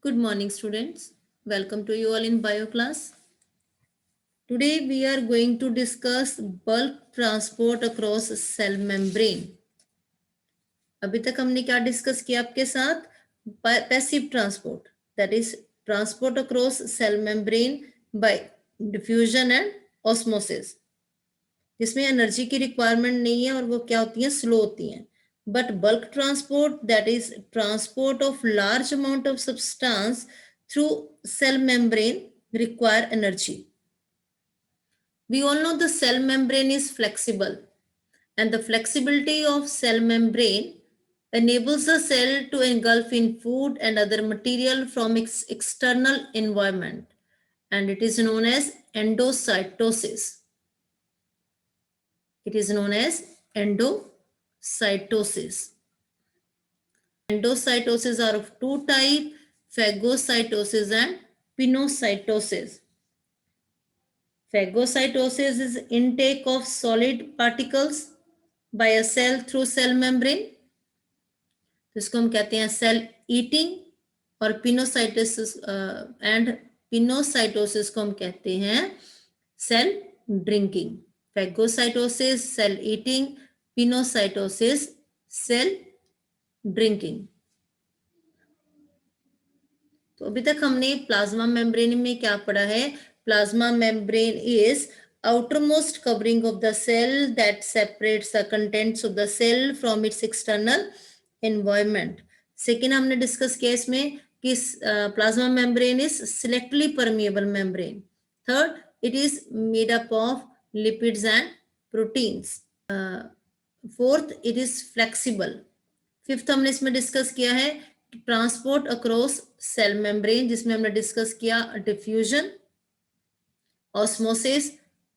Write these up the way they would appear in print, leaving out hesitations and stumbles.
Good morning, students. Welcome to you all in bio class. Today we are going to discuss bulk transport across cell membrane. अभी तक हमने क्या discuss किया आपके साथ? Passive transport, that is transport across cell membrane by diffusion and osmosis, जिसमें energy की requirement नहीं है और वो क्या होती हैं, स्लो होती हैं. But bulk transport, that is transport of large amount of substance through cell membrane, require energy. We all know the cell membrane is flexible, and the flexibility of cell membrane enables the cell to engulf in food and other material from its external environment, and it is known as endocytosis. It is known as endocytosis. Endocytosis are of two types, phagocytosis and pinocytosis. Phagocytosis is intake of solid particles by a cell through cell membrane. इसको हम कहते हैं cell eating, और pinocytosis and pinocytosis को हम कहते हैं cell drinking. Phagocytosis cell eating, pinocytosis cell drinking. तो अभी तक हमने प्लाज्मा मेम्ब्रेन में क्या पढ़ा है? Plasma membrane is outermost covering of the cell that separates the contents of the cell from its external environment. Second हमने डिस्कस किया इसमें कि plasma membrane is selectively permeable membrane. Third, it is made up of lipids and proteins. Fourth, it is flexible. Fifth हमने इसमें discuss किया है transport across cell membrane, जिसमें हमने डिस्कस किया diffusion, osmosis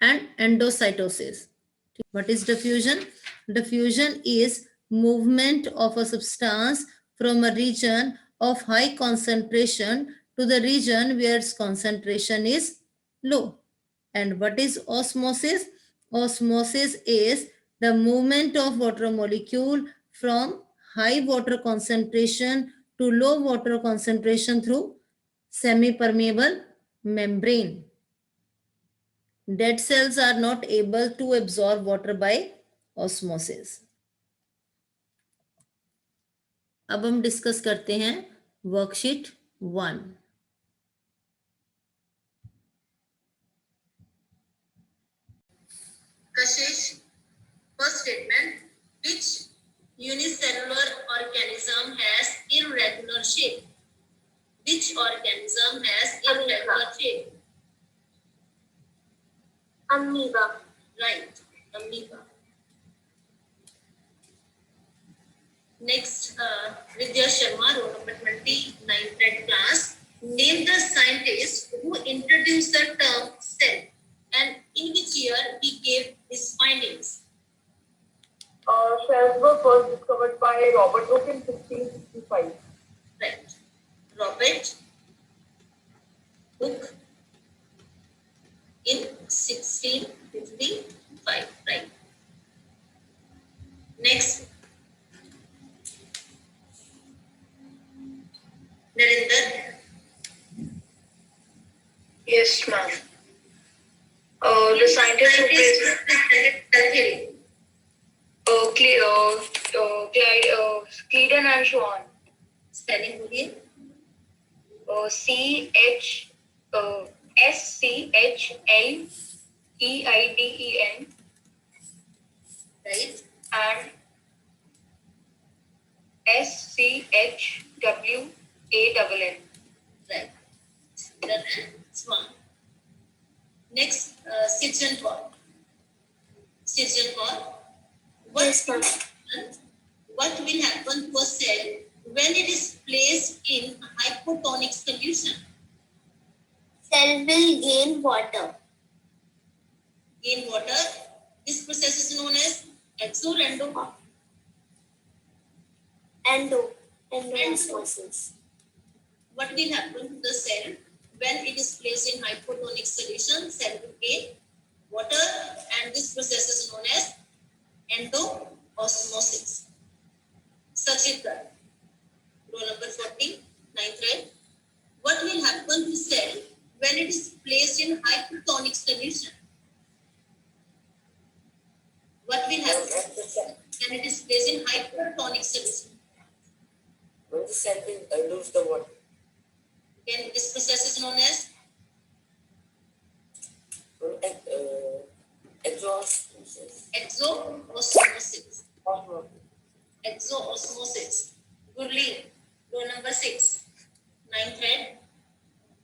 and endocytosis. What is diffusion? Diffusion is movement of a substance from a region of high concentration to the region where its concentration is low. And what is osmosis? Osmosis is the movement of water molecule from high water concentration to low water concentration through semi-permeable membrane. Dead cells are not able to absorb water by osmosis. अब हम discuss करते हैं worksheet 1. Kashish, first statement, which unicellular organism has irregular shape? Which organism has irregular shape? Amoeba. Right, amoeba. Next, Vidya Sharma, roll number 29, red class. Name the scientist who introduced the term cell and in which year he gave his findings. Cells were first discovered by Robert Hooke in 1665. Right, Robert Hooke in 1655. Right. Next, Narinder. Yes, ma'am. The scientist who presented Clayton and Schwann. Spelling बोलिए. SCHLEIDEN. Right. And SCHWANN. Right. Then Swan. Next, Sitchin Paul. Sitchin Paul. What will happen to a cell when it is placed in hypotonic solution? Cell will gain water. Gain water. This process is known as exo or endo? Endoosmosis. What will happen to the cell when it is placed in hypotonic solution? Cell will gain water, and this process is known as endoosmosis. Sachit Garg, roll number 40, 9th grade. What will happen to cell when it is placed in hypertonic solution? What will happen when it is placed in hypertonic solution? When the cell will lose the water. Then this process is known as Exhaustion. exoosmosis. Exoosmosis. Gurleen, row number 6. 9th head.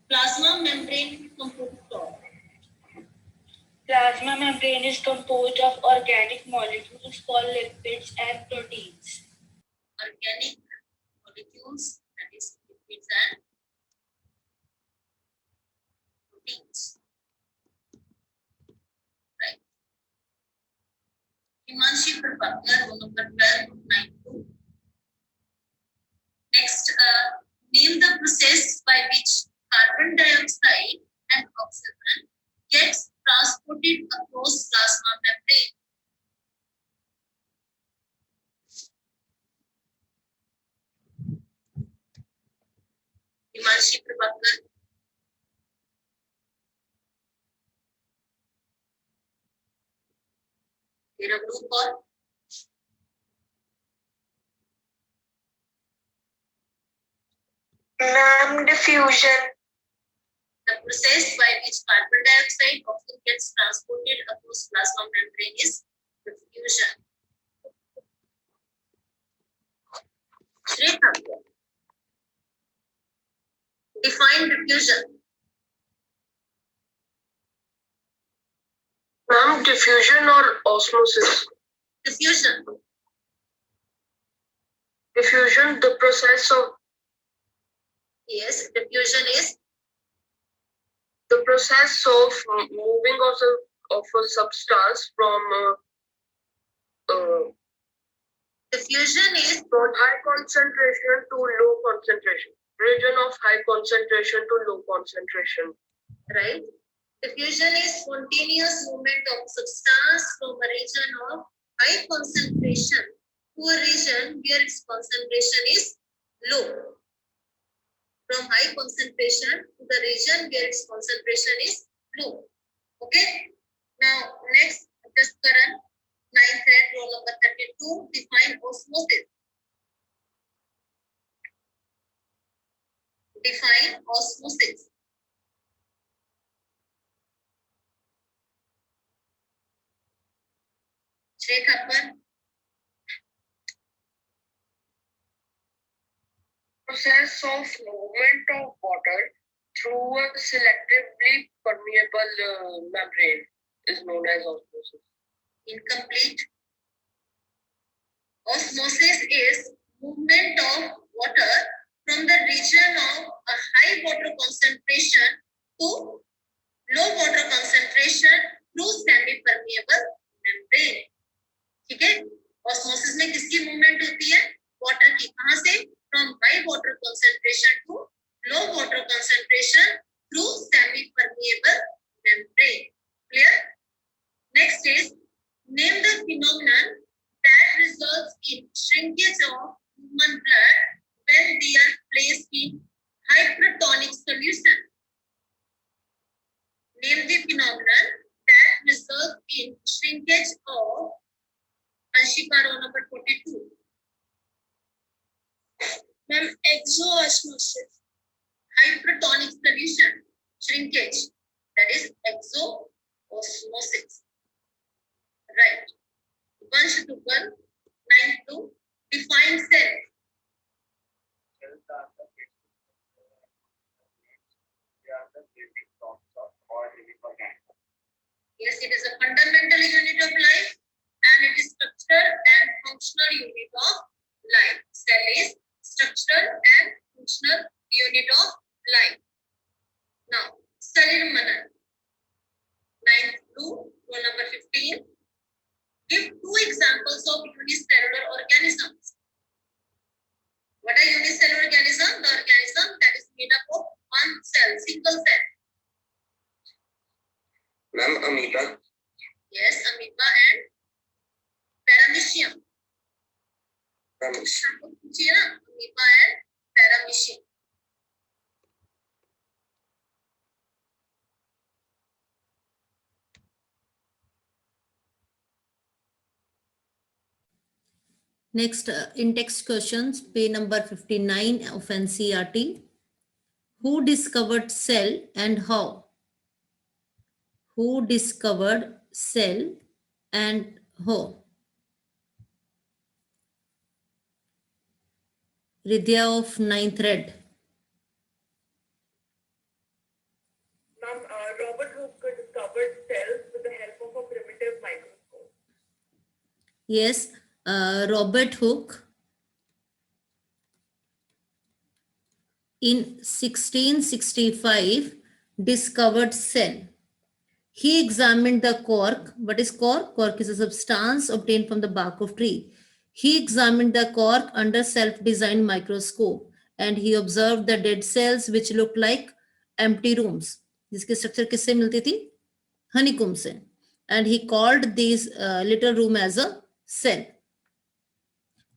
Plasma membrane composed of. Plasma membrane is composed of organic molecules called lipids and proteins. Organic molecules, that is lipids and proteins. Right. Himanshi Prabhakar, row number 12, 9-2. Next, name the process by which carbon dioxide and oxygen gets transported across plasma membrane. Himanshi Prabhakar. Their group or Diffusion. the process by which carbon dioxide oxygen gets transported across plasma membrane is diffusion. Define diffusion. Ma'am, diffusion or osmosis? Diffusion. Diffusion, the process of Yes, diffusion is the process of moving of a substance from diffusion is from high concentration to low concentration. Region of high concentration to low concentration. right. Diffusion is spontaneous movement of substance from a region of high concentration to a region where its concentration is low. From high concentration to the region where its concentration is low. Okay. Now next, just Karan, 9th head, roll number 32. Define osmosis. Define osmosis. Shrekhapan. Process of movement of water through a selectively permeable membrane is known as osmosis. Incomplete. Osmosis is movement of water from the region of a high water concentration to low water concentration through semi-permeable membrane. ठीक है? Osmosis में किसकी movement होती है? Water की. कहाँ से? From high water concentration to low water concentration through semi-permeable membrane. Clear? Next is, name the phenomenon that results in shrinkage of human blood when they are placed in hypertonic solution. Name the phenomenon that results in shrinkage of Anshika, row number 42. Ma'am, exoosmosis. Hypertonic solution, shrinkage, that is exoosmosis. Right. Vansh Duggal, 9-2. Define cell. Cells are the they are the basic blocks of all living organisms. Yes, it is a fundamental unit of life and it is structural and functional unit of life. Cell is structural and functional unit of life. Now, Salir Manan, 9th to row number 15. Give 2 examples of unicellular organisms. What are unicellular organisms? The organism that is made up of one cell, single cell. Ma'am, amoeba. Yes, amoeba and paramecium. Paramecium. Amoeba and paramecium. Next, in text questions, page number 59 of NCERT. Who discovered cell and how? Who discovered cell and how? Ridhya of 9th read. Ma'am, Robert Hooke discovered cells with the help of a primitive microscope. Yes, Robert Hooke in 1665 discovered cell. He examined the cork. What is cork? Cork is a substance obtained from the bark of tree. He examined the cork under self-designed microscope and he observed the dead cells which looked like empty rooms. जिसकी structure किससे मिलती थी? Honeycomb से. And he called these little room as a cell.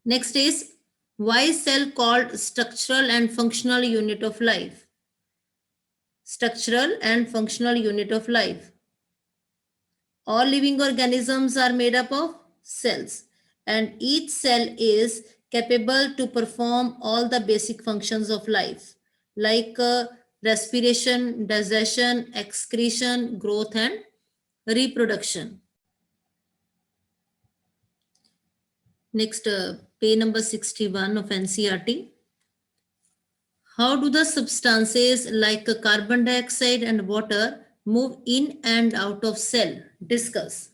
Next is, why is cell called structural and functional unit of life? Structural and functional unit of life. All living organisms are made up of cells and each cell is capable to perform all the basic functions of life like respiration, digestion, excretion, growth and reproduction. Next, page number 61 of NCERT. How do the substances like carbon dioxide and water move in and out of cell? Discuss.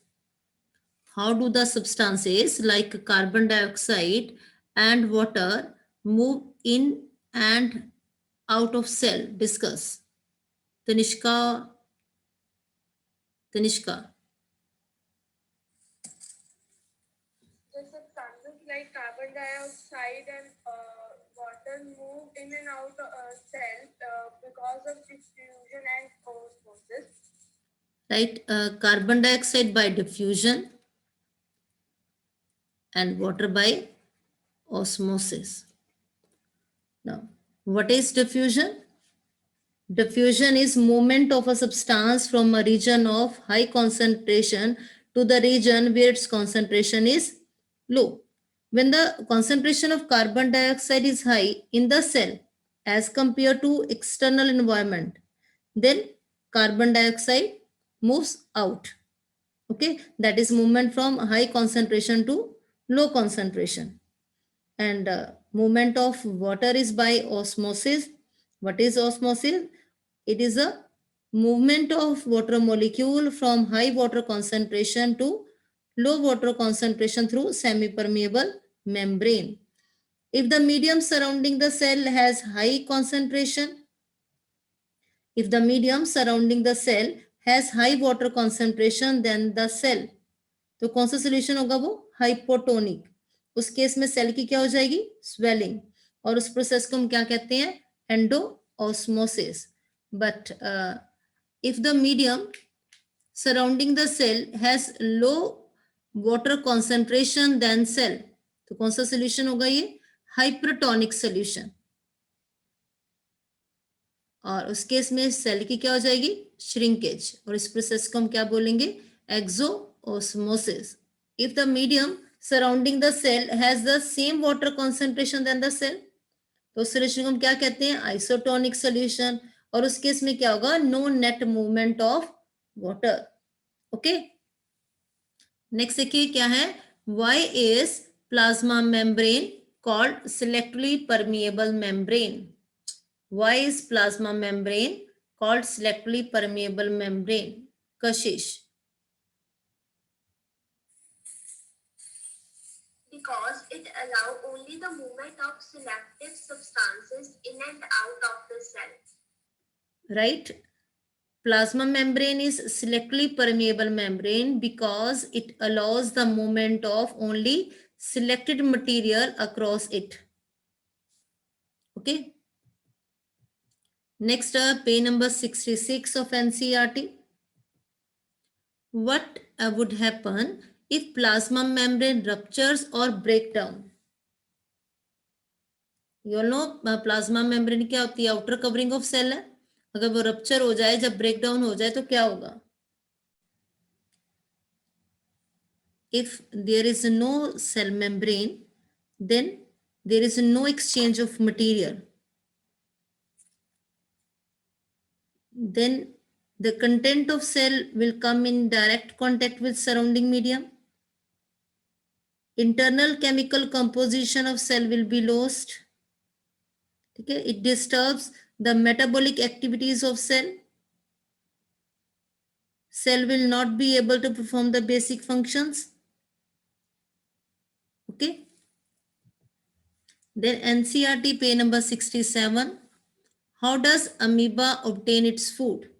How do the substances like carbon dioxide and water move in and out of cell? Discuss. Tanishka. The substances like carbon dioxide and water move in and out of cells because of diffusion and osmosis. Right, carbon dioxide by diffusion and water by osmosis. Now, what is diffusion? Diffusion is movement of a substance from a region of high concentration to the region where its concentration is low. When the concentration of carbon dioxide is high in the cell as compared to external environment, then carbon dioxide moves out. Okay, that is movement from high concentration to low concentration. And movement of water is by osmosis. What is osmosis? It is a movement of water molecule from high water concentration to low water concentration through semi-permeable membrane. If the medium surrounding the cell has high concentration, if the medium surrounding the cell has high water concentration, then the cell, तो कौन सा solution होगा वो? Hypotonic. उस case में cell की क्या हो जाएगी? स्वेलिंग. और उस प्रोसेस को हम क्या कहते हैं? Endosmosis. But if the medium surrounding the cell has low water concentration than cell, तो कौन सा सोल्यूशन होगा ये? Hypertonic solution. और उस केस में सेल की क्या हो जाएगी? श्रिंकेज. और इस प्रोसेस को हम क्या बोलेंगे? एक्सोऑस्मोसिस. If the medium surrounding the cell has the same water concentration than the cell, तो उस सोल्यूशन को हम क्या कहते हैं? Isotonic solution. और उस केस में क्या होगा? No net movement of water. Okay, next देखिए क्या है? Why is plasma membrane called selectively permeable membrane? Why is plasma membrane called selectively permeable membrane? Kashish. Because it allows only the movement of selective substances in and out of the cell. Right? Plasma membrane is selectively permeable membrane because it allows the movement of only selected material across it. Okay. Next up, page number 66 of NCERT. What would happen if plasma membrane ruptures or break down? You all know plasma membrane क्या होती है? Outer covering of cell है. अगर वो rupture हो जाए, जब break down हो जाए तो क्या होगा? If there is no cell membrane, then there is no exchange of material. Then the content of cell will come in direct contact with surrounding medium. Internal chemical composition of cell will be lost. Okay, it disturbs the metabolic activities of cell. Cell will not be able to perform the basic functions. Okay. Then NCERT page number 67. How does amoeba obtain its food?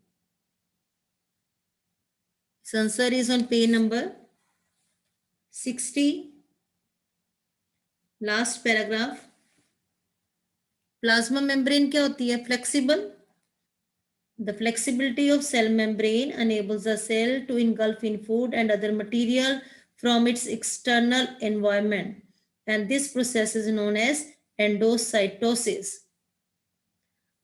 Its answer is on page number 60. Last paragraph. Plasma membrane क्या होती है? Flexible. The flexibility of cell membrane enables the cell to engulf in food and other material from its external environment. And this process is known as endocytosis.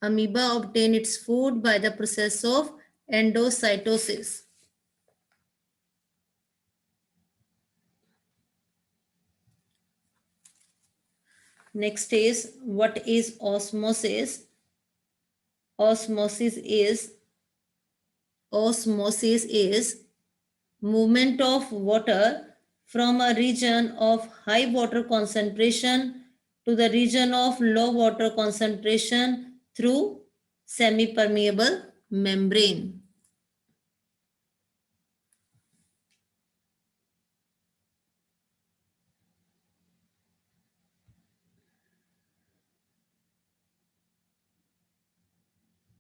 Amoeba obtain its food by the process of endocytosis. Next is, what is osmosis? Osmosis is movement of water from a region of high water concentration to the region of low water concentration through semi-permeable membrane.